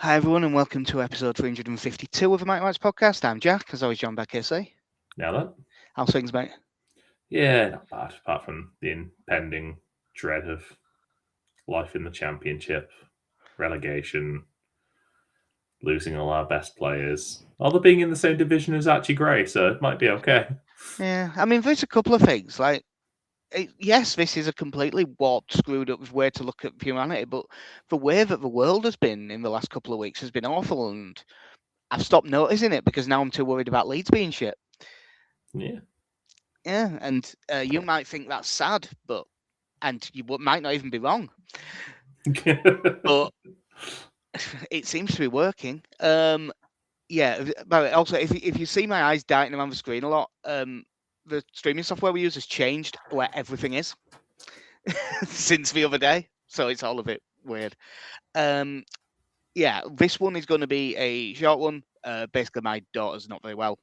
Hi everyone, and welcome to episode 352 of the Mike Rights podcast. I'm Jack, as always, joined by KC. Now then, How's things, mate? yeah, not bad. Apart from the impending dread of life in the Championship, relegation, losing all our best players. Although being in the same division is actually great, so it might be okay. Yeah, I mean, there's a couple of things. Yes, this is a completely warped, screwed up way to look at humanity, but the way that the world has been in the last couple of weeks has been awful, and I've stopped noticing it because now I'm too worried about Leeds being shit. Yeah. Yeah, and you might think that's sad, and you might not even be wrong, but it seems to be working. Yeah, but also if you see my eyes darting around the screen a lot, the streaming software we use has changed where everything is since the other day, so it's all a bit weird. Um, yeah, this one is going to be a short one. Basically, my daughter's not very well.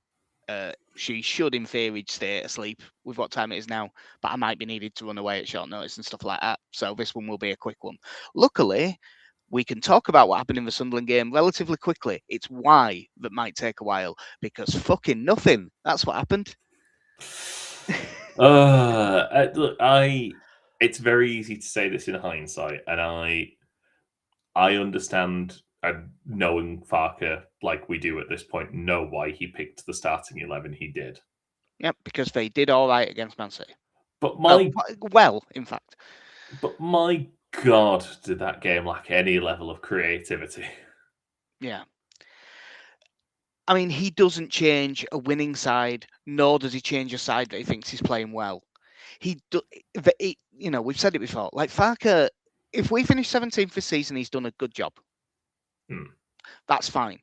She should, in theory, stay asleep with what time it is now, but I might be needed to run away at short notice and stuff like that. So this one will be a quick one. Luckily, we can talk about what happened in the Sunderland game relatively quickly. It's why that might take a while because fucking nothing. That's what happened. Look, it's very easy to say this in hindsight, and I understand, and knowing Farker like we do at this point, know why he picked the starting 11 he did. Yep, because they did all right against Man City. But my Well, in fact. But my God, did that game lack any level of creativity? Yeah. I mean, he doesn't change a winning side, nor does he change a side that he thinks he's playing well. We've said it before. Like Farker, if we finish 17th this season, he's done a good job. That's fine.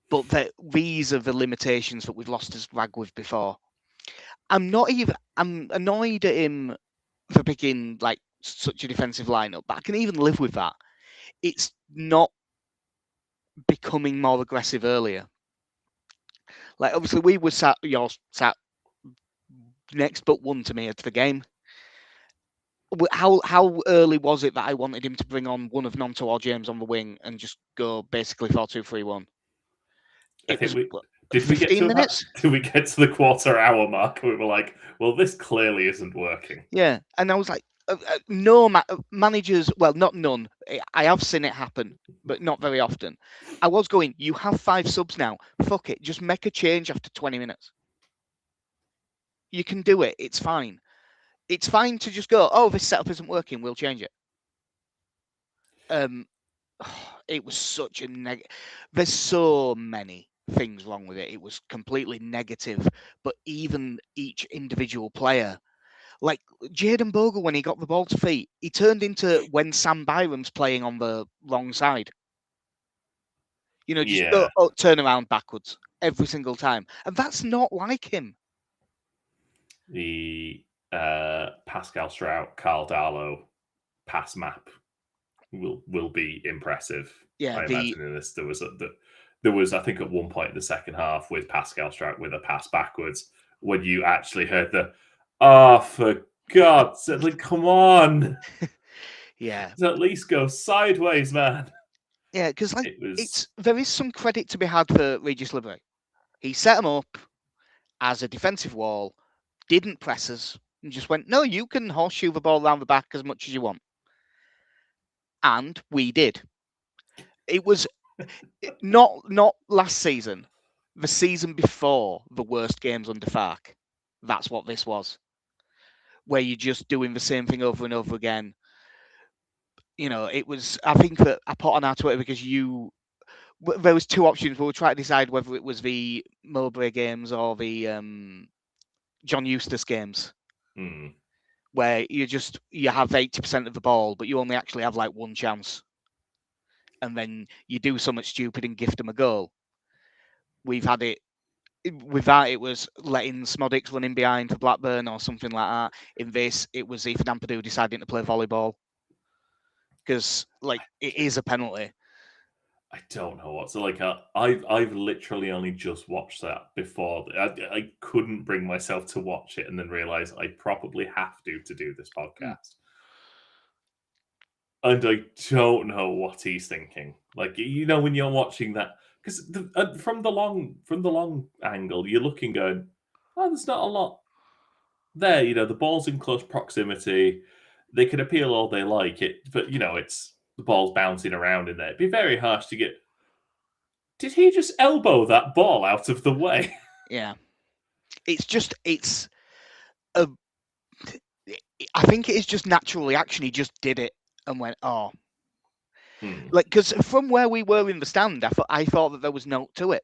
But these are the limitations that we've lost his rag with before. I'm annoyed at him for picking like such a defensive lineup, but I can even live with that. It's not becoming more aggressive earlier. Like obviously we were sat next but one to me at the game. How early was it that I wanted him to bring on one of Nonto or James on the wing and just go basically 4-2-3-1? I It think was we what, did. We get 15 to minutes. did we get to the quarter hour mark? And we were like, "Well, this clearly isn't working." Yeah, and I was like, no managers. Well, not none. I have seen it happen, but not very often. I was going. You have 5 subs now. Fuck it. Just make a change after 20 minutes. You can do it. It's fine. It's fine to just go. Oh, this setup isn't working. We'll change it. Um, it was such a There's so many things wrong with it. It was completely negative. But even each individual player, like Jayden Bogle, when he got the ball to feet, he turned into when Sam Byram's playing on the wrong side. Just Yeah, turn around backwards every single time, and that's not like him. the Pascal Strout, Carl Darlow pass map will be impressive. Yeah, I imagine in this there was, I think, at one point in the second half with Pascal Strout with a pass backwards when you actually heard the for God's sake, like, come on. yeah, At least go sideways, man. yeah, because It was there is some credit to be had for Regis Lebre. He set him up as a defensive wall, didn't press us, and just went, no, you can horseshoe the ball around the back as much as you want. And we did. It was not last season, the season before the worst games under Fark. That's what this was, where you're just doing the same thing over and over again. It was. I think that I put on our Twitter because there was 2 options. We were trying to decide whether it was the Mowbray games or the John Eustace games, where you have 80% of the ball, but you only actually have like one chance, and then you do something stupid and gift them a goal. We've had it. With that, it was letting Smodics run in behind for Blackburn or something like that. In this, it was Ethan Ampadu deciding to play volleyball because, it is a penalty. I don't know what. So, like, I've literally only just watched that before. I couldn't bring myself to watch it and then realize I probably have to do this podcast. And I don't know what he's thinking. Like, when you're watching that, because from the long angle, you're looking, going, oh, there's not a lot there. The ball's in close proximity. They can appeal all they like it, but it's the ball's bouncing around in there. It'd be very harsh to get. Did he just elbow that ball out of the way? Yeah, a. I think it is just natural reaction. He just did it and went, oh. Like, because from where we were in the stand, I thought that there was no to it.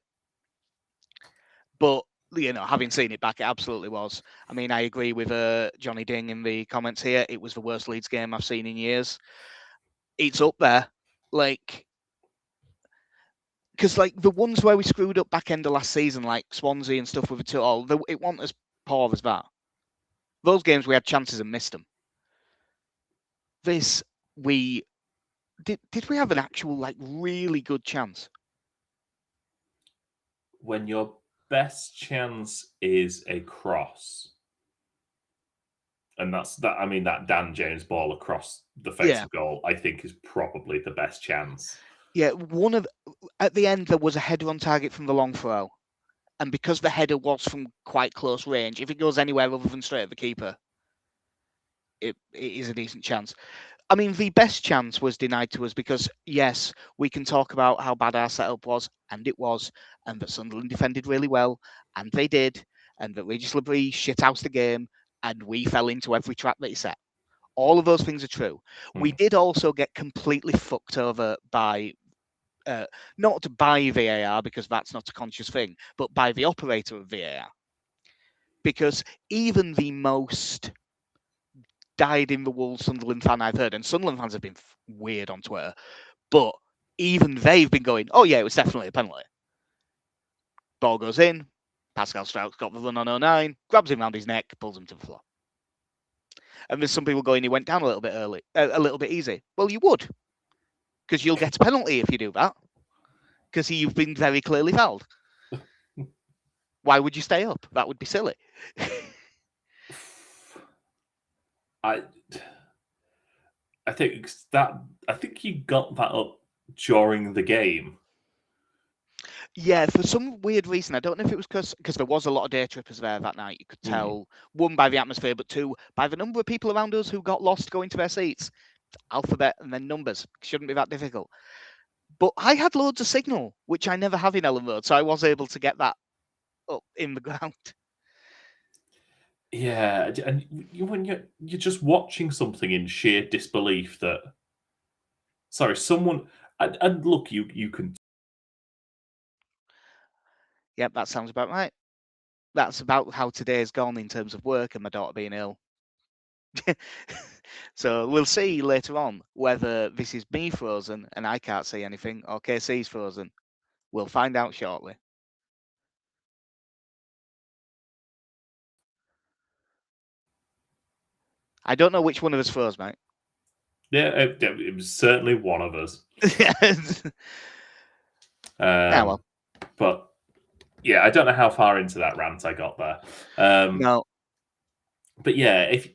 But, having seen it back, it absolutely was. I mean, I agree with Johnny Ding in the comments here. It was the worst Leeds game I've seen in years. It's up there. Like, because, like, the ones where we screwed up back end of last season, like Swansea and stuff with it all, it wasn't as poor as that. Those games we had chances and missed them. This, we... Did we have an actual, like, really good chance? When your best chance is a cross, and that Dan James ball across the face of goal, I think is probably the best chance. Yeah, at the end there was a header on target from the long throw, and because the header was from quite close range, if it goes anywhere other than straight at the keeper, it is a decent chance. I mean, the best chance was denied to us because, yes, we can talk about how bad our setup was, and it was, and that Sunderland defended really well, and they did, and that Regis Labrie shithoused the game, and we fell into every trap that he set. All of those things are true. We did also get completely fucked over by, not by VAR, because that's not a conscious thing, but by the operator of VAR. Because even the most died in the wool Sunderland fan I've heard, and Sunderland fans have been weird on Twitter, but even they've been going, oh yeah, it was definitely a penalty. Ball goes in, Pascal Strout's got the run on 09, grabs him around his neck, pulls him to the floor. And there's some people going, he went down a little bit early, a little bit easy. Well, you would, because you'll get a penalty if you do that, because you've been very clearly fouled. Why would you stay up? That would be silly. I think you got that up during the game. Yeah, for some weird reason, I don't know if it was because there was a lot of day trippers there that night. You could tell, one, by the atmosphere, but two, by the number of people around us who got lost going to their seats. Alphabet and then numbers. Shouldn't be that difficult. But I had loads of signal, which I never have in Ellen Road, so I was able to get that up in the ground. Yeah, and when you're just watching something in sheer disbelief that, sorry, someone, and look, you can. Yep, that sounds about right. That's about how today's gone in terms of work and my daughter being ill. So we'll see later on whether this is me frozen and I can't see anything, or KC's frozen. We'll find out shortly. I don't know which one of us froze, mate. Yeah, it was certainly one of us. Well. But yeah, I don't know how far into that rant I got there. No. But yeah, if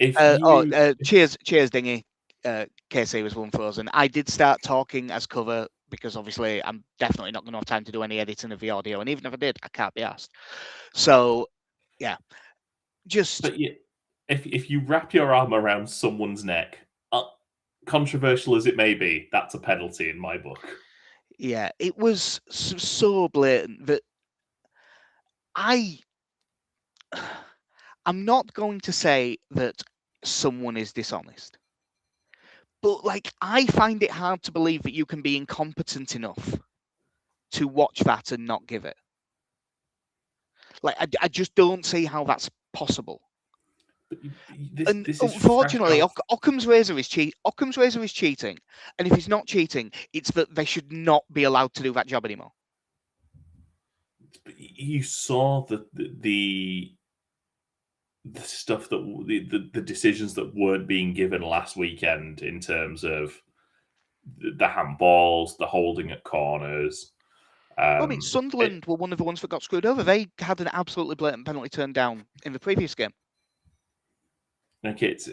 cheers, Dingy. KC was one frozen. I did start talking as cover because obviously I'm definitely not going to have time to do any editing of the audio, and even if I did, I can't be asked. So, yeah, just. But yeah, if you wrap your arm around someone's neck, controversial as it may be, that's a penalty in my book. Yeah, it was so blatant that I'm not going to say that someone is dishonest. But, like, I find it hard to believe that you can be incompetent enough to watch that and not give it. Like, I just don't see how that's possible. This unfortunately, Occam's razor is cheating, and if he's not cheating, it's that they should not be allowed to do that job anymore. You saw the stuff that the decisions that weren't being given last weekend in terms of the handballs, the holding at corners. I mean, Sunderland were one of the ones that got screwed over. They had an absolutely blatant penalty turned down in the previous game. Like it's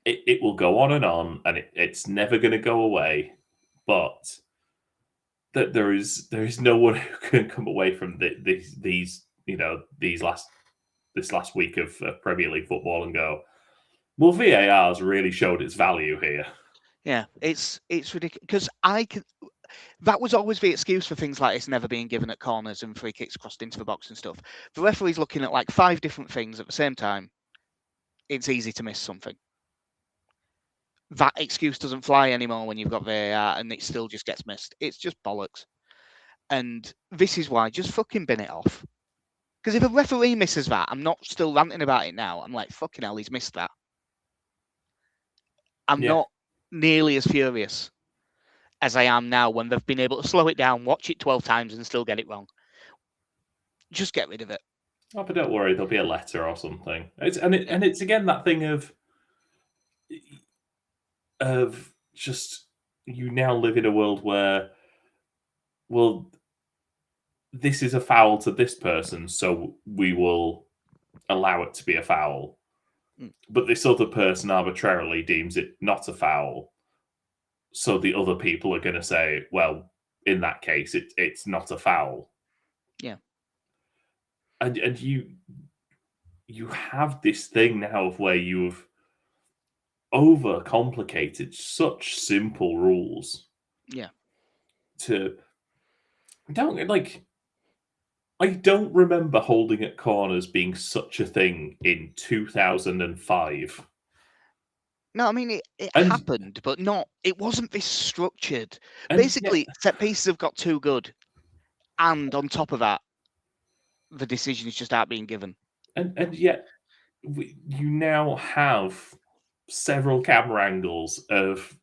it will go on, and it's never going to go away. But that there is no one who can come away from these this last week of Premier League football and go, well, VAR has really showed its value here. Yeah, it's ridiculous because that was always the excuse for things like this never being given at corners and free kicks crossed into the box and stuff. The referee's looking at like 5 different things at the same time. It's easy to miss something. That excuse doesn't fly anymore when you've got VAR and it still just gets missed. It's just bollocks. And this is why, just fucking bin it off. Because if a referee misses that, I'm not still ranting about it now. I'm like, fucking hell, he's missed that. I'm not nearly as furious as I am now when they've been able to slow it down, watch it 12 times and still get it wrong. Just get rid of it. Oh, but don't worry, there'll be a letter or something. It's again that thing of just, you now live in a world where, well, this is a foul to this person, so we will allow it to be a foul. But this other person arbitrarily deems it not a foul, so the other people are going to say, well, in that case, it's not a foul. Yeah. And you have this thing now of where you've overcomplicated such simple rules. Yeah. I don't remember holding at corners being such a thing in 2005. No, I mean, it happened, but it wasn't this structured. Basically, set pieces have got too good. And on top of that, the decisions just aren't being given. And yet, you now have several camera angles of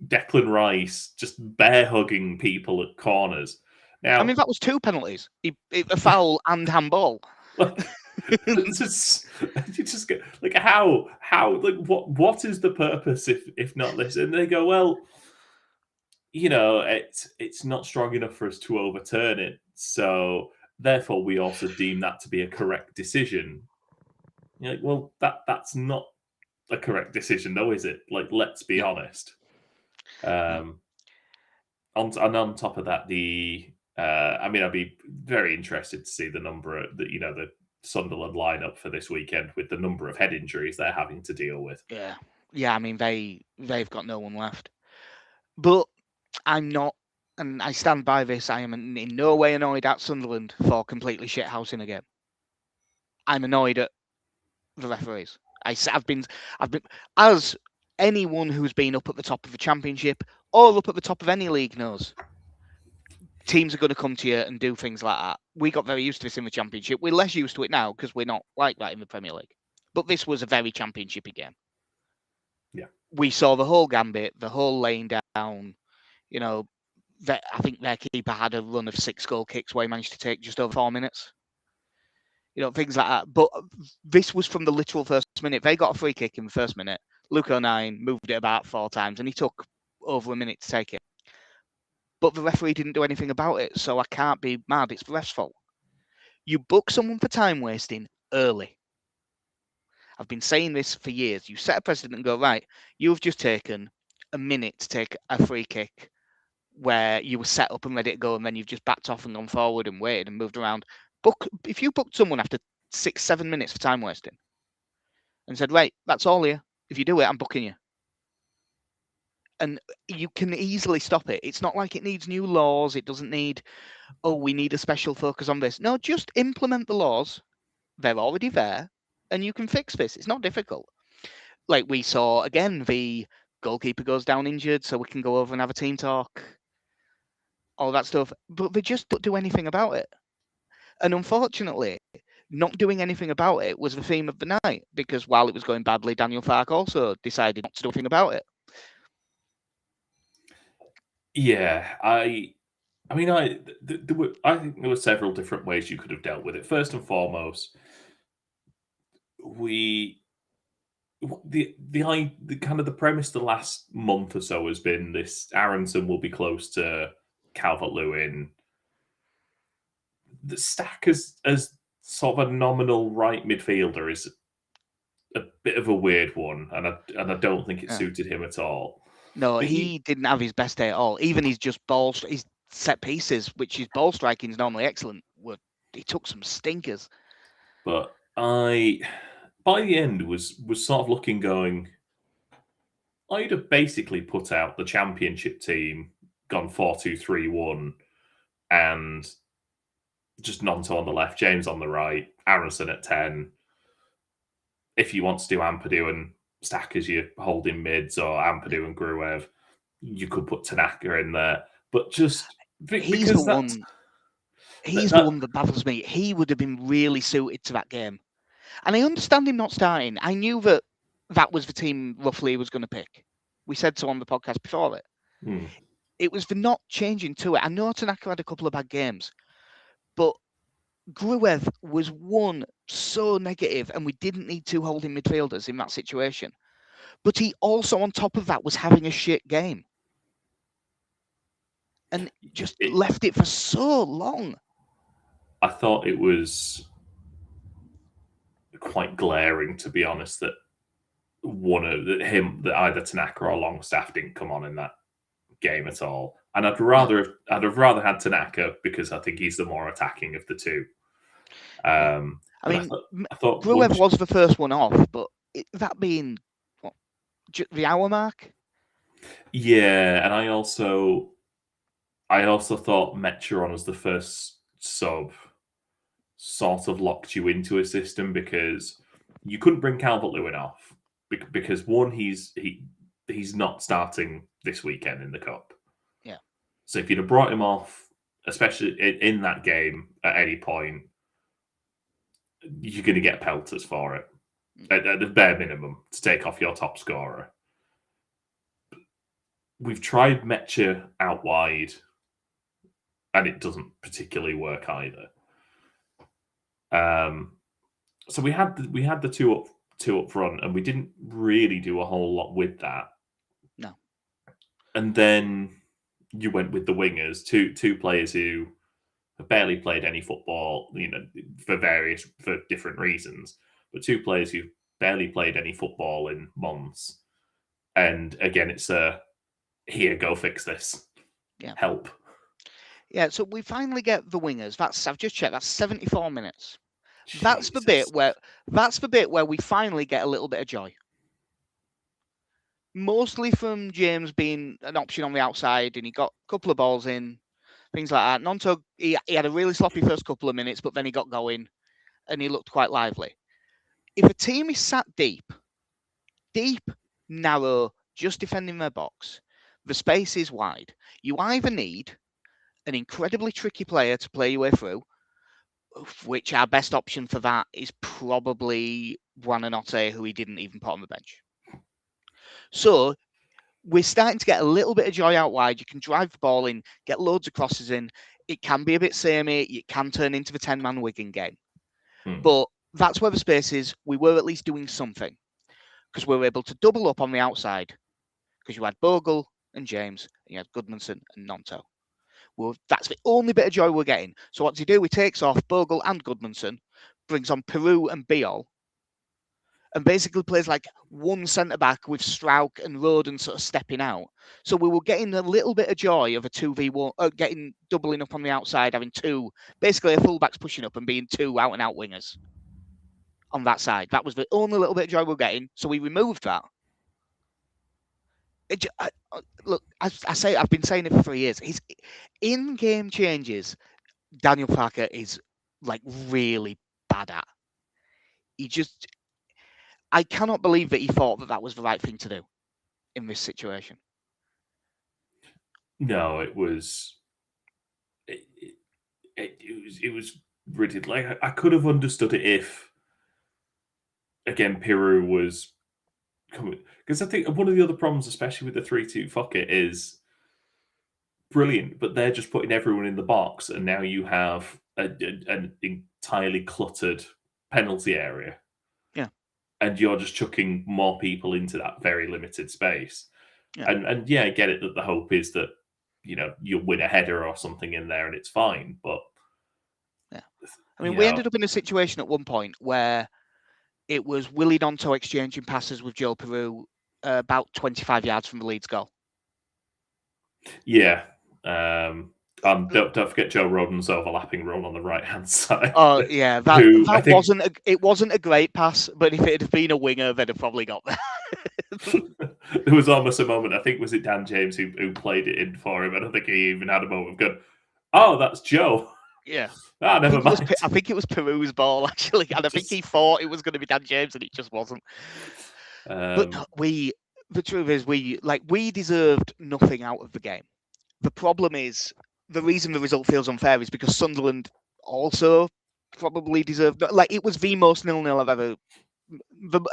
Declan Rice just bear hugging people at corners. Now, I mean, that was 2 penalties: a foul and handball. You just get like, how like what is the purpose if not this? And they go, well, it's not strong enough for us to overturn it, so therefore we also deem that to be a correct decision. You're like, well, that's not a correct decision, though, is it? Like, let's be honest. On top of that, I'd be very interested to see the number of the Sunderland lineup for this weekend with the number of head injuries they're having to deal with. Yeah. I mean, they've got no one left. But I'm not, and I stand by this. I am in no way annoyed at Sunderland for completely shithousing again. I'm annoyed at the referees. I've been, as anyone who's been up at the top of the Championship or up at the top of any league knows, teams are going to come to you and do things like that. We got very used to this in the Championship. We're less used to it now because we're not like that in the Premier League. But this was a very Championship game. Yeah. We saw the whole gambit, the whole laying down. I think their keeper had a run of 6 goal kicks where he managed to take just over 4 minutes. Things like that. But this was from the literal first minute. They got a free kick in the first minute. Luke O'Nien moved it about 4 times and he took over a minute to take it. But the referee didn't do anything about it, so I can't be mad. It's the ref's fault. You book someone for time wasting early. I've been saying this for years. You set a precedent and go, right, you've just taken a minute to take a free kick where you were set up and let it go, and then you've just backed off and gone forward and waited and moved around. If you booked someone after 6-7 minutes for time wasting and said, right, that's all here. If you do it, I'm booking you. And you can easily stop it. It's not like it needs new laws. It doesn't need, we need a special focus on this. No, just implement the laws. They're already there, and you can fix this. It's not difficult. Like we saw, again, the goalkeeper goes down injured, so we can go over and have a team talk. All that stuff. But they just don't do anything about it. And unfortunately, not doing anything about it was the theme of the night, because while it was going badly, Daniel Farke also decided not to do anything about it. Yeah, I think there were several different ways you could have dealt with it. First and foremost, the kind of the premise the last month or so has been this: Aronson will be close to Calvert-Lewin. The Stack as sort of a nominal right midfielder is a bit of a weird one, and I don't think it Yeah. suited him at all. No, But he didn't have his best day at all. Even his his set pieces, which his ball striking is normally excellent, he took some stinkers. But I, by the end, was sort of looking, going, I'd have basically put out the championship team, gone 4-2-3-1, and just Nonto on the left, James on the right, Aronson at 10. If you want to do Ampadu and Stack as your holding mids, or Ampadu and Gruev, you could put Tanaka in there. But just He's the one. He's the one that baffles me. He would have been really suited to that game. And I understand him not starting. I knew that was the team roughly he was going to pick. We said so on the podcast before it. It was for not changing to it. I know Tanaka had a couple of bad games, but Gruev was one so negative, and we didn't need two holding midfielders in that situation. But he also, on top of that, was having a shit game. And just left it for so long. I thought it was quite glaring, to be honest, that that either Tanaka or Longstaff didn't come on in that game at all. And I'd have rather had Tanaka, because I think he's the more attacking of the two. I thought Gruev was the first one off, but that being the hour mark. Yeah, and I also thought Metcheron as the first sub sort of locked you into a system, because you couldn't bring Calvert-Lewin off, because one, he's not starting this weekend in the cup. Yeah. So if you'd have brought him off, especially in that game at any point, you're going to get pelters for it at the bare minimum to take off your top scorer. We've tried Metcher out wide, and it doesn't particularly work either. So we had the two up front, and we didn't really do a whole lot with that. No. And then you went with the wingers, two players who have barely played any football, for different reasons, but two players who barely played any football in months. And again, it's here, go fix this. Yeah. Help. Yeah, so we finally get the wingers. I've just checked. That's 74 minutes. Jesus. That's the bit where we finally get a little bit of joy. Mostly from James being an option on the outside, and he got a couple of balls in, things like that. Nonto, he had a really sloppy first couple of minutes, but then he got going, and he looked quite lively. If a team is sat deep, narrow, just defending their box, the space is wide, you either need an incredibly tricky player to play your way through, which our best option for that is probably Buonanotte, who he didn't even put on the bench. So we're starting to get a little bit of joy out wide. You can drive the ball in, get loads of crosses in. It can be a bit samey. It can turn into the 10-man Wigan game. But that's where the space is. We were at least doing something, because we were able to double up on the outside, because you had Bogle and James, and you had Goodmanson and Nonto. Well, that's the only bit of joy we're getting. So what does he do? He takes off Bogle and Goodmanson, brings on Peru and Biol, and basically plays like one centre-back with Strauch and Roden sort of stepping out. So we were getting a little bit of joy of a 2v1, doubling up on the outside, having two, basically a fullback's pushing up and being two out-and-out wingers on that side. That was the only little bit of joy we're getting. So we removed that. Look, I say, I've been saying it for 3 years. His in-game changes, Daniel Parker is like really bad at. I cannot believe that he thought that was the right thing to do in this situation. No, it was. It was ridiculous. Like, I could have understood it if, again, Peru was coming, because I think one of the other problems, especially with the 3-2 fuck it, is brilliant, but they're just putting everyone in the box, and now you have an entirely cluttered penalty area. Yeah, and you're just chucking more people into that very limited space. Yeah. And yeah, I get it that the hope is that you'll win a header or something in there and it's fine, but yeah, I mean, we ended up in a situation at one point where it was Willie Gnonto exchanging passes with Joe Peru about 25 yards from the Leeds goal. Yeah. Don't forget Joe Rodden's overlapping run on the right-hand side. Oh yeah, it wasn't a great pass, but if it had been a winger, they'd have probably got there. There was almost a moment, I think, was it Dan James who played it in for him? I don't think he even had a moment of going, oh, that's Joe. Yeah. Never mind. I think it was Peru's ball, actually, and I think he thought it was going to be Dan James, and it just wasn't. But the truth is, we deserved nothing out of the game. The problem is, the reason the result feels unfair is because Sunderland also probably deserved. Like, it was the most 0-0 I've ever.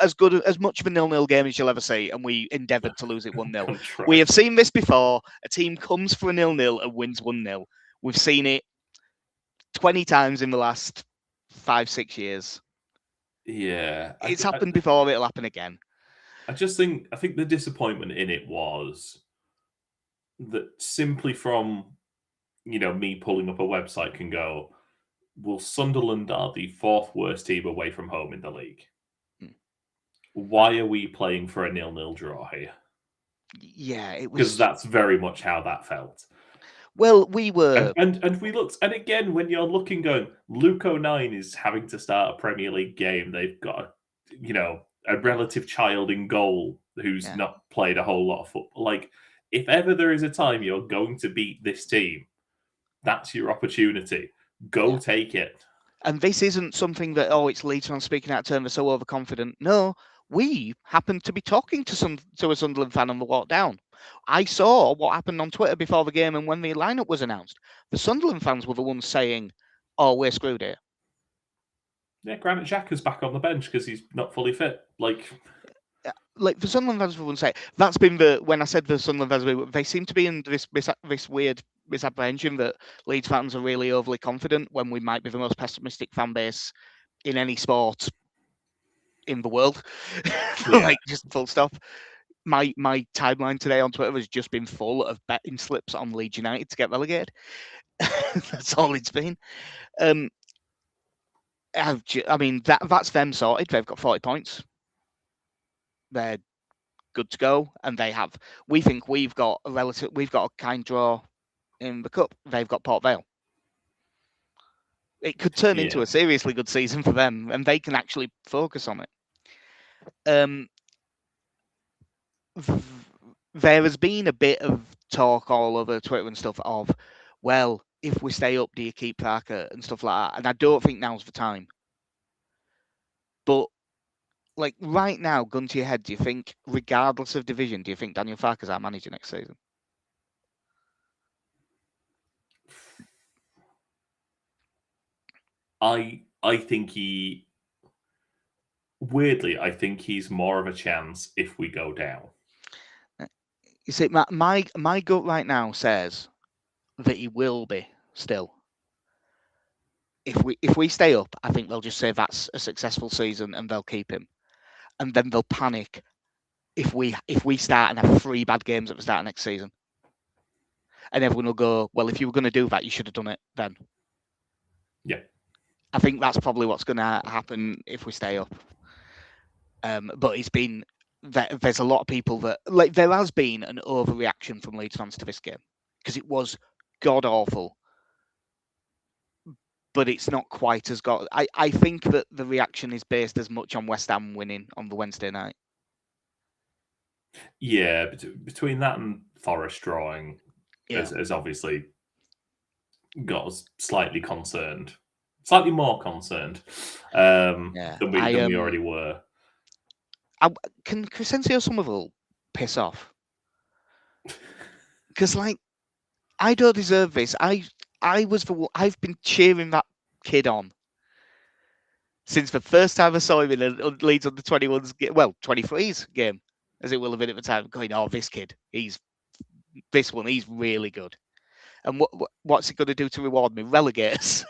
As much of a 0-0 game as you'll ever see, and we endeavoured to lose it 1-0. We have seen this before. A team comes for a 0-0 and wins 1-0. We've seen it 20 times in the last 5-6 years. Yeah. It's happened before, it'll happen again. I think the disappointment in it was that simply from, me pulling up a website can go, well, Sunderland are the 4th worst team away from home in the league. Why are we playing for a 0-0 draw here? Yeah, it was, because that's very much how that felt. Well, we were, and we looked, and again, when you're looking, going, Luke O'Nien is having to start a Premier League game. They've got, a relative child in goal who's not played a whole lot of football. Like, if ever there is a time you're going to beat this team, that's your opportunity. Go take it. And this isn't something that, it's Leeds on speaking out of turn, they're so overconfident. No, we happened to be talking to a Sunderland fan on the walk down. I saw what happened on Twitter before the game and when the lineup was announced. The Sunderland fans were the ones saying, "Oh, we're screwed here." Yeah, Granit Xhaka's back on the bench because he's not fully fit. Like the Sunderland fans were the ones saying that's been when I said the Sunderland fans, they seem to be in this weird misapprehension that Leeds fans are really overly confident when we might be the most pessimistic fan base in any sport in the world. Like, just full stop. My timeline today on Twitter has just been full of betting slips on Leeds United to get relegated. That's all it's been. I mean, that's them sorted. They've got 40 points. They're good to go, and we think we've got a kind draw in the cup. They've got Port Vale. It could turn into a seriously good season for them, and they can actually focus on it. There has been a bit of talk all over Twitter and stuff of, well, if we stay up, do you keep Parker and stuff like that? And I don't think now's the time. But, like, right now, gun to your head, do you think, regardless of division, do you think Daniel Farke's our manager next season? I think weirdly, I think he's more of a chance if we go down. You see, my gut right now says that he will be still. If we stay up, I think they'll just say that's a successful season and they'll keep him, and then they'll panic if we start and have 3 bad games at the start of next season, and everyone will go, well, if you were going to do that, you should have done it then. Yeah, I think that's probably what's going to happen if we stay up. But it's been there's a lot of people that, like, there has been an overreaction from Leeds fans to this game because it was god awful. But it's not quite as god. I think that the reaction is based as much on West Ham winning on the Wednesday night. Yeah, between that and Forest drawing, has obviously got us slightly more concerned than we already were. Can Crescencio Somerville piss off? Because, like, I don't deserve this. I've been cheering that kid on since the first time I saw him in a Leeds under 21's 23's game, as it will have been at the time. Going, oh, this kid, he's really good. And what's he going to do to reward me? Relegate us.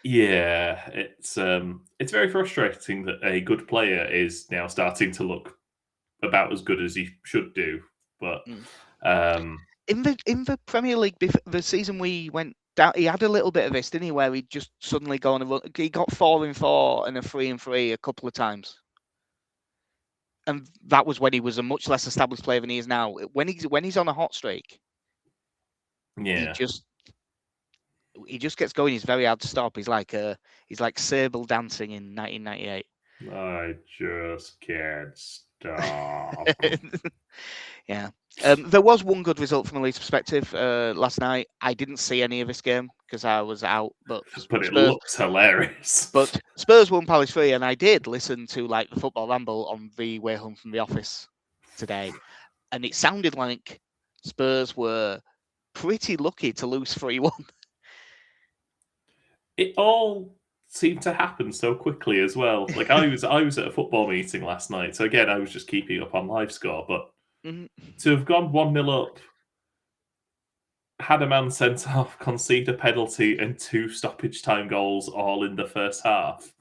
Yeah, it's very frustrating that a good player is now starting to look about as good as he should do. But in the Premier League, the season we went he had a little bit of this, didn't he, where he'd just suddenly go on a run. He got 4-4 and a 3-3 a couple of times. And that was when he was a much less established player than he is now. When he's on a hot streak, he Yeah. just gets going. He's very hard to stop. He's like Sable dancing in 1998. I just can't stop. Yeah. There was one good result from a Leeds perspective last night. I didn't see any of this game because I was out, but But it Spurs, looks hilarious. but Spurs won Palace 3, and I did listen to like the football ramble on the way home from the office today, and it sounded like Spurs were pretty lucky to lose 3-1. It all seemed to happen so quickly as well. Like I was at a football meeting last night, so again I was just keeping up on live score, but to have gone 1-0 up, had a man sent off, concede a penalty, and 2 stoppage time goals all in the first half,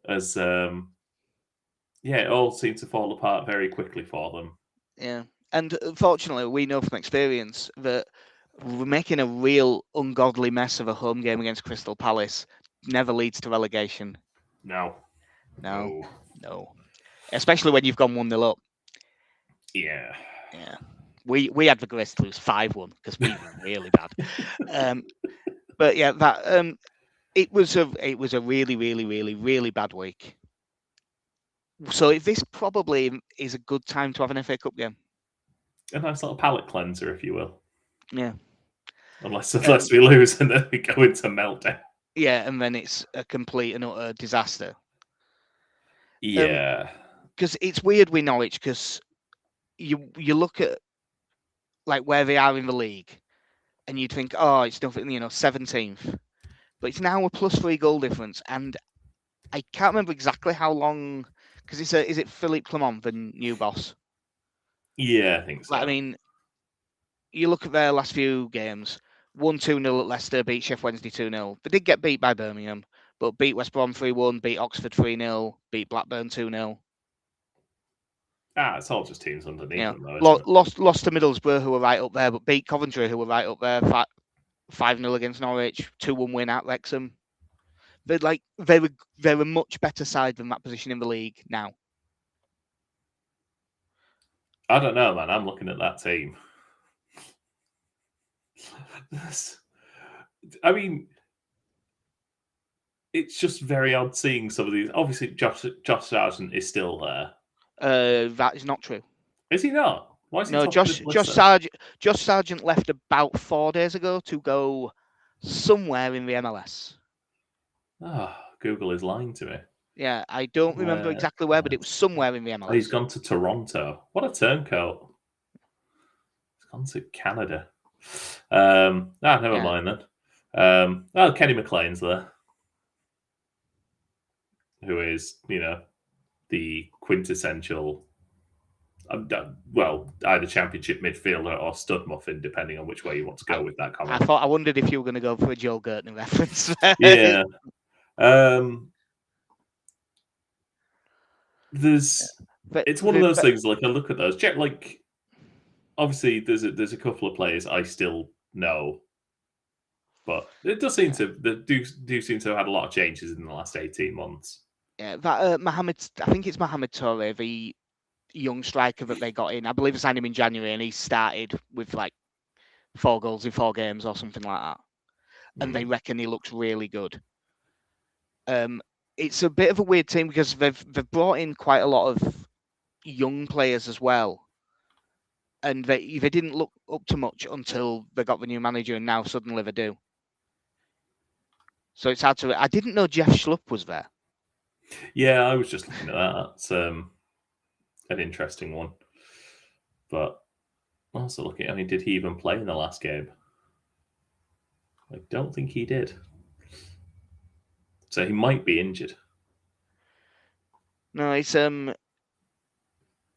as it all seemed to fall apart very quickly for them. Yeah, and unfortunately, we know from experience that we're making a real ungodly mess of a home game against Crystal Palace never leads to relegation. No. Especially when you've gone 1-0 up. Yeah. We had the grace to lose 5-1 because we were really bad. But yeah, that it was a really, really, really, really bad week. So this probably is a good time to have an FA Cup game. A nice little palate cleanser, if you will. Yeah. Unless we lose and then we go into meltdown. Yeah, and then it's a complete and utter disaster. Yeah. Because it's weird with Norwich, because you look at like where they are in the league, and you'd think, oh, it's nothing, 17th, but it's now a +3 goal difference, and I can't remember exactly how long, because is it Philippe Clement, the new boss? Yeah, I think so. I mean, you look at their last few games, 1-2-0 at Leicester, beat Sheffield Wednesday 2-0. They did get beat by Birmingham, but beat West Brom 3-1, beat Oxford 3-0, beat Blackburn 2-0. It's all just teams underneath them, though, isn't it? Lost to Middlesbrough, who were right up there, but beat Coventry, who were right up there, 5-0 against Norwich, 2-1 win at Wrexham. They're a much better side than that position in the league now. I don't know, man. I'm looking at that team. I mean, it's just very odd seeing some of these. Obviously, Josh Sargent is still there. That is not true. Is he not? Why is he? No, Josh Sargent left about 4 days ago to go somewhere in the MLS. Google is lying to me. Yeah, I don't remember exactly where, but it was somewhere in the MLS. He's gone to Toronto. What a turncoat. He's gone to Canada. Never mind then. Kenny McLean's there, who is, the quintessential, either championship midfielder or stud muffin, depending on which way you want to go with that comment. I wondered if you were going to go for a Joe Gertner reference. Yeah. It's one of those things. Like I look at those. Like, obviously, there's a couple of players I still know, but it does seem to do seem to have had a lot of changes in the last 18 months. Yeah, that I think it's Mohamed Toure, the young striker that they got in. I believe they signed him in January, and he started with like 4 goals in 4 games or something like that. And they reckon he looks really good. It's a bit of a weird team because they've brought in quite a lot of young players as well, and they didn't look up to much until they got the new manager, and now suddenly they do. So it's hard to. I didn't know Jeff Schlupp was there. Yeah, I was just looking at that. That's an interesting one. But also looking, I mean, did he even play in the last game? I don't think he did. So he might be injured. No, it's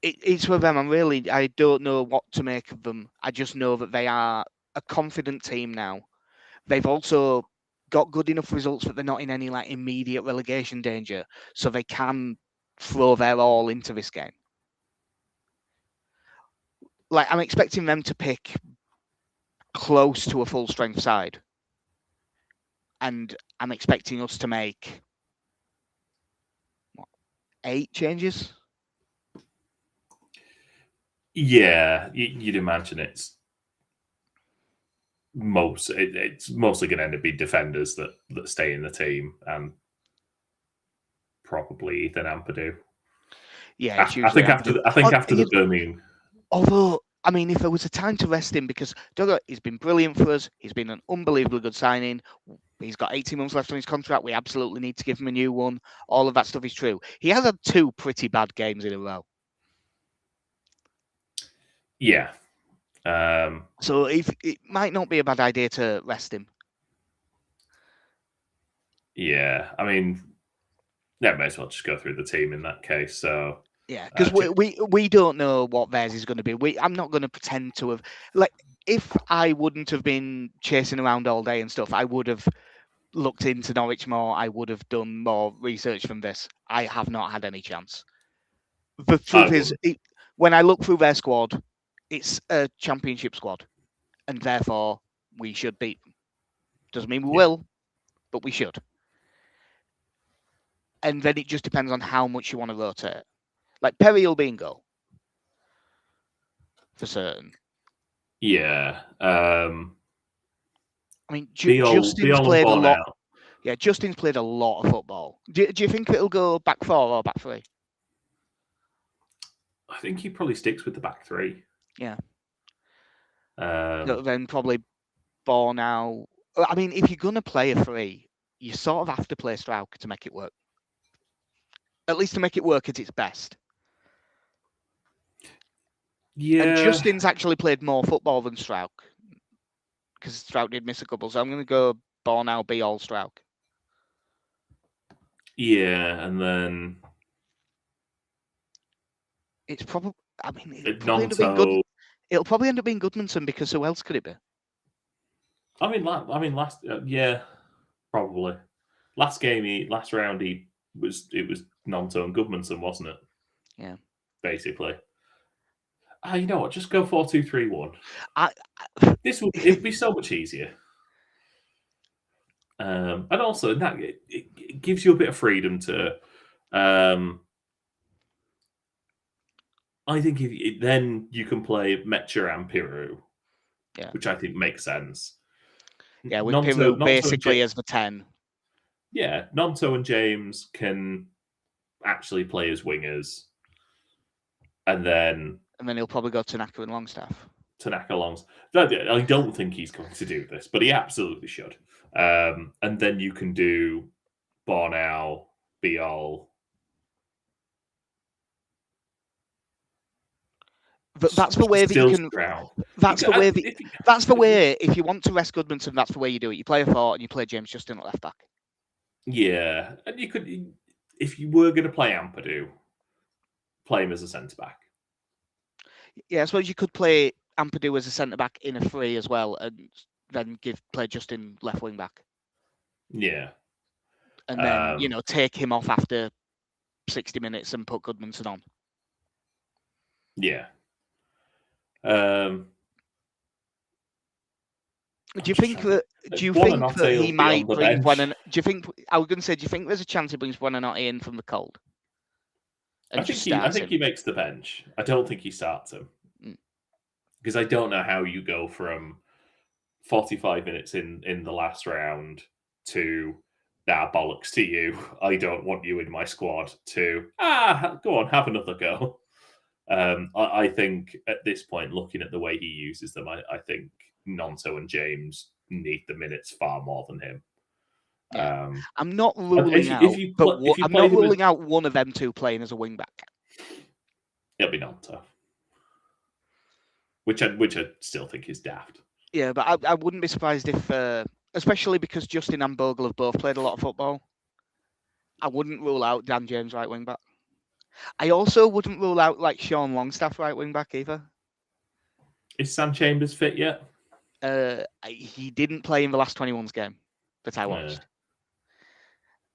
it's with them. I don't know what to make of them. I just know that they are a confident team now. They've also got good enough results that they're not in any like immediate relegation danger, so they can throw their all into this game. Like I'm expecting them to pick close to a full strength side. and I'm expecting us to make 8 changes. Yeah, you'd imagine it's mostly going to end up being defenders that stay in the team, and probably Ethan Ampadu. Yeah, it's I usually think after the Birmingham. Although, I mean, if there was a time to rest him, because Duggar, he's been brilliant for us. He's been an unbelievably good signing. He's got 18 months left on his contract. We absolutely need to give him a new one. All of that stuff is true. He has had 2 pretty bad games in a row. Yeah. So it might not be a bad idea to rest him. Yeah, I mean, may as well just go through the team in that case. So yeah, because we don't know what theirs is going to be. I'm not going to pretend to have, like, if I wouldn't have been chasing around all day and stuff, I would have looked into Norwich more. I would have done more research from this. I have not had any chance. The truth is, when I look through their squad, it's a championship squad, and therefore we should beat them. Doesn't mean we will, but we should. And then it just depends on how much you want to rotate. Like Perry will be in goal for certain. Yeah. I mean, Justin's played a lot. Out. Yeah, Justin's played a lot of football. Do you think it'll go back 4 or back 3? I think he probably sticks with the back 3. Yeah. Then probably Bornau. I mean, if you're going to play a 3, you sort of have to play Strauch to make it work. At least to make it work at its best. Yeah. And Justin's actually played more football than Strauch, because Strauch did miss a couple. So I'm going to go Bornau, be all Strauch. Yeah, and then it's probably. I mean, it'll probably end up being good. It'll probably end up being Goodmanson, because who else could it be? I mean, last yeah, probably last round it was Nonto and Goodmanson, wasn't it? Yeah, basically. You know what? Just go 4-2-3-1. It'd be so much easier. And also that it gives you a bit of freedom to. I think then you can play Metcher and Piru, which I think makes sense. Yeah, with Piru basically as the 10. Yeah, Nonto and James can actually play as wingers, and then he'll probably go Tanaka and Longstaff. I don't think he's going to do this, but he absolutely should. And then you can do Bornau, Biol. That's the way that you can. That's the way. If you want to rest Goodmanson, that's the way you do it. You play a 4 and you play James Justin at left back. Yeah, and you could, if you were going to play Ampadu, play him as a centre back. Yeah, I suppose you could play Ampadu as a centre back in a 3 as well, and then play Justin left wing back. Yeah, and then take him off after 60 minutes and put Goodmanson on. Yeah. Do you think that he might bring Buonanotte? Do you think there's a chance he brings Buonanotte in from the cold? I think he makes the bench. I don't think he starts him. Because I don't know how you go from 45 minutes in the last round to bollocks to you. I don't want you in my squad to go on, have another go. I think at this point, looking at the way he uses them, I think Nonto and James need the minutes far more than him. Yeah. I'm not ruling out one of them 2 playing as a wing back. It'll be Nonto, which I still think is daft. Yeah, but I wouldn't be surprised if, especially because Justin and Bogle have both played a lot of football, I wouldn't rule out Dan James right wing back. I also wouldn't rule out Sean Longstaff right wing back either. Is Sam Chambers fit yet? He didn't play in the last 21's game that I watched.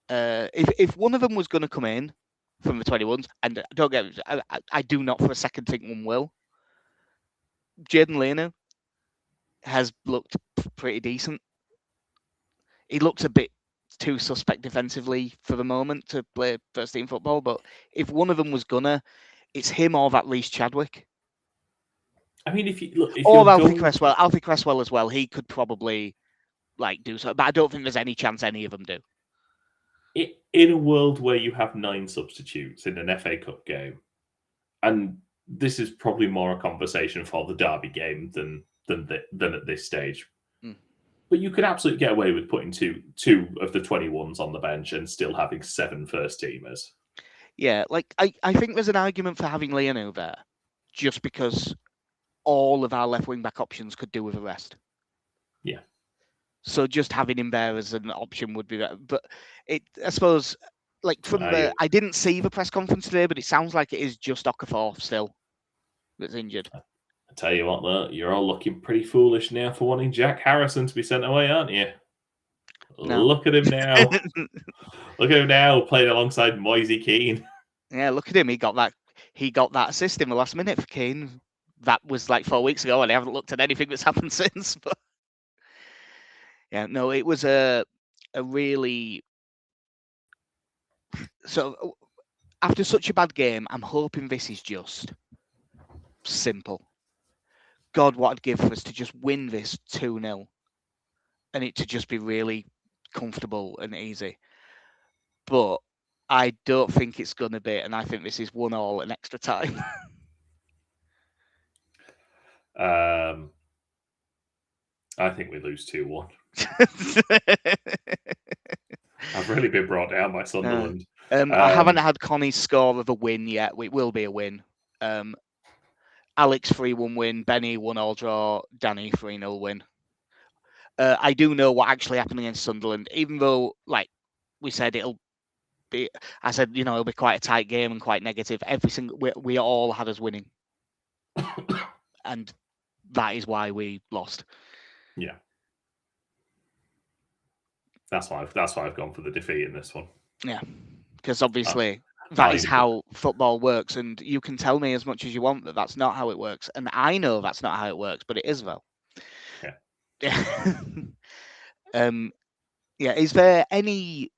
If one of them was going to come in from the 21's, and don't get me, I do not for a second think one will. Jaden Leno has looked pretty decent. he looked a bit too suspect defensively for the moment to play first team football. But if one of them was gonna, it's him or that Reece Chadwick. I mean, if you're Alfie going Cresswell. Alfie Cresswell as well. He could probably do so, but I don't think there's any chance any of them do. In a world where you have 9 substitutes in an FA Cup game, and this is probably more a conversation for the Derby game than at this stage. But you could absolutely get away with putting two of the 21s on the bench and still having 7 first teamers. Yeah, I think there's an argument for having Leonu there, just because all of our left wing back options could do with a rest. Yeah. So just having him there as an option would be better. But I suppose, I didn't see the press conference today, but it sounds like it is just Okafor still that's injured. I tell you what, though, you're all looking pretty foolish now for wanting Jack Harrison to be sent away, aren't you? No. Look at him now. Look at him now playing alongside Moise Keane. Yeah, look at him. He got that assist in the last minute for Keane. That was like 4 weeks ago, and I haven't looked at anything that's happened since. But yeah, no, it was a really. So after such a bad game, I'm hoping this is just simple. God, what I'd give for us to just win this 2-0 and it to just be really comfortable and easy. But I don't think it's going to be, and I think this is 1-1 in extra time. I think we lose 2-1. I've really been brought down by Sunderland. I haven't had Connie's score of a win yet. It will be a win. Alex 3-1 win, Benny 1-1 draw, Danny 3-0 win. I do know what actually happened against Sunderland, even though, like we said, it'll be quite a tight game and quite negative. We all had us winning, and that is why we lost. Yeah, that's why I've gone for the defeat in this one. Yeah, because obviously that is how football works, and you can tell me as much as you want that that's not how it works, and I know that's not how it works, but it is though. Yeah. Yeah. Is there any?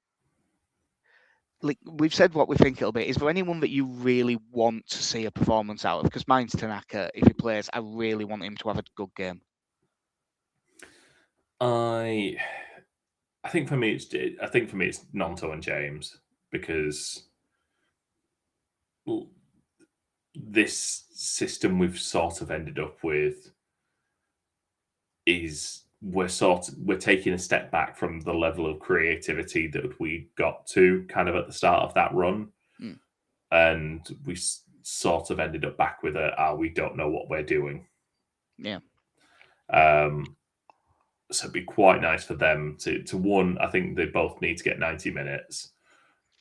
Like we've said what we think it'll be. Is there anyone that you really want to see a performance out of? Because mine's Tanaka. If he plays, I really want him to have a good game. I think for me it's Nonto and James, because this system we've sort of ended up with is we're taking a step back from the level of creativity that we got to kind of at the start of that run. And we sort of ended up back with we don't know what we're doing. Yeah. So it'd be quite nice for them to one, I think they both need to get 90 minutes,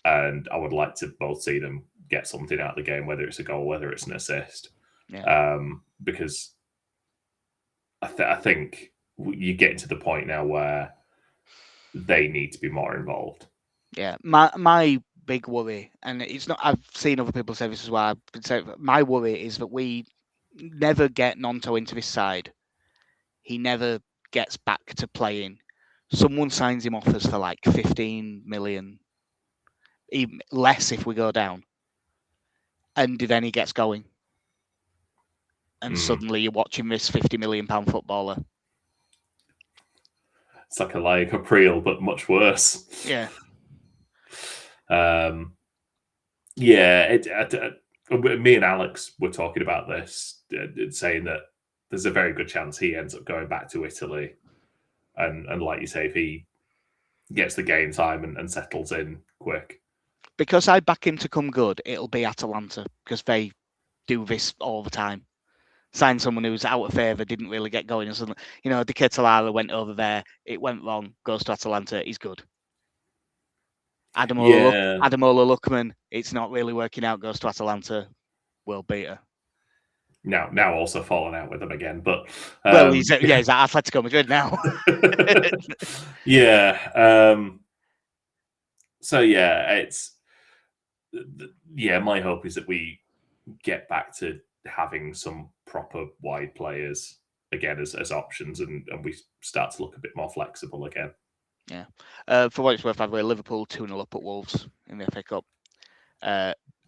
and I would like to both see them get something out of the game, whether it's a goal, whether it's an assist. Yeah. Because I think you're getting to the point now where they need to be more involved. Yeah, my big worry, and it's not. I've seen other people say this as well. I've been saying my worry is that we never get Nonto into this side. He never gets back to playing. Someone signs him offers for like 15 million, even less if we go down, and then he gets going, and suddenly you're watching this £50 million footballer. It's like a April, but much worse. Yeah. Me and Alex were talking about this, saying that there's a very good chance he ends up going back to Italy. And like you say, if he gets the game time and settles in quick. Because I back him to come good, it'll be Atalanta, because they do this all the time. Sign someone who's out of favour, didn't really get going, and suddenly, De Ketelaere went over there, it went wrong, goes to Atalanta, he's good. Ademola Lookman, it's not really working out, goes to Atalanta, world beater. Now also falling out with them again, but he's at Atletico Madrid now. Yeah. So my hope is that we get back to having some proper wide players again as options, and we start to look a bit more flexible again. Yeah. For what it's worth, by the way, Liverpool 2-0 up at Wolves in the FA Cup.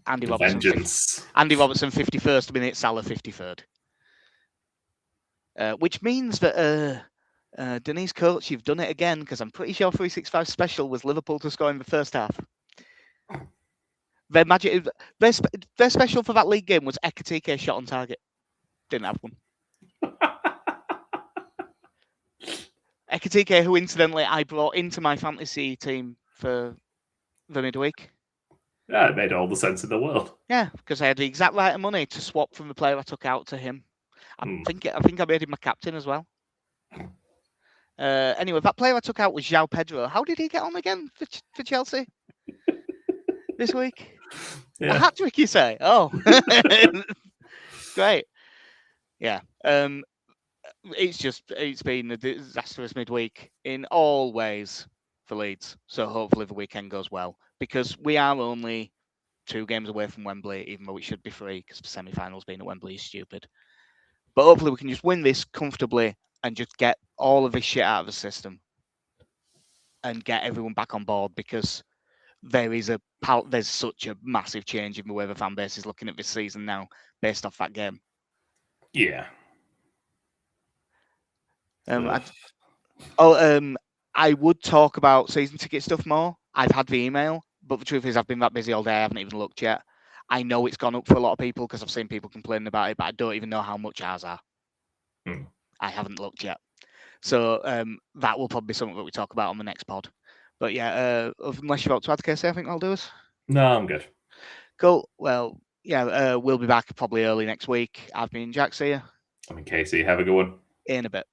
Andy Robertson, Vengeance. Andy Robertson 51st minute, Salah 53rd. Which means that Denise Coates, you've done it again, because I'm pretty sure 365 special was Liverpool to score in the first half. Their special for that league game was Ekatike shot on target. Didn't have one. Ekatike, who incidentally I brought into my fantasy team for the midweek. Yeah, it made all the sense in the world. Yeah, because I had the exact right of money to swap from the player I took out to him. I think I made him my captain as well. Anyway, that player I took out was João Pedro. How did he get on again for Chelsea this week? Yeah. A hat-trick, you say? Oh, great. Yeah. It's been a disastrous midweek in all ways for Leeds. So hopefully the weekend goes well, because we are only 2 games away from Wembley, even though it should be 3, because the semi-finals being at Wembley is stupid. But hopefully we can just win this comfortably and just get all of this shit out of the system and get everyone back on board, because there's such a massive change in the way the fan base is looking at this season now based off that game. Yeah. I would talk about season ticket stuff more. I've had the email, but the truth is I've been that busy all day, I haven't even looked yet. I know it's gone up for a lot of people because I've seen people complaining about it, but I don't even know how much ours are. I haven't looked yet. So that will probably be something that we talk about on the next pod. But yeah, unless you've got to add, Casey, I think I'll do it. No, I'm good. Cool. Well, yeah, we'll be back probably early next week. I've been Jack. See you. I'm Casey. Have a good one. In a bit.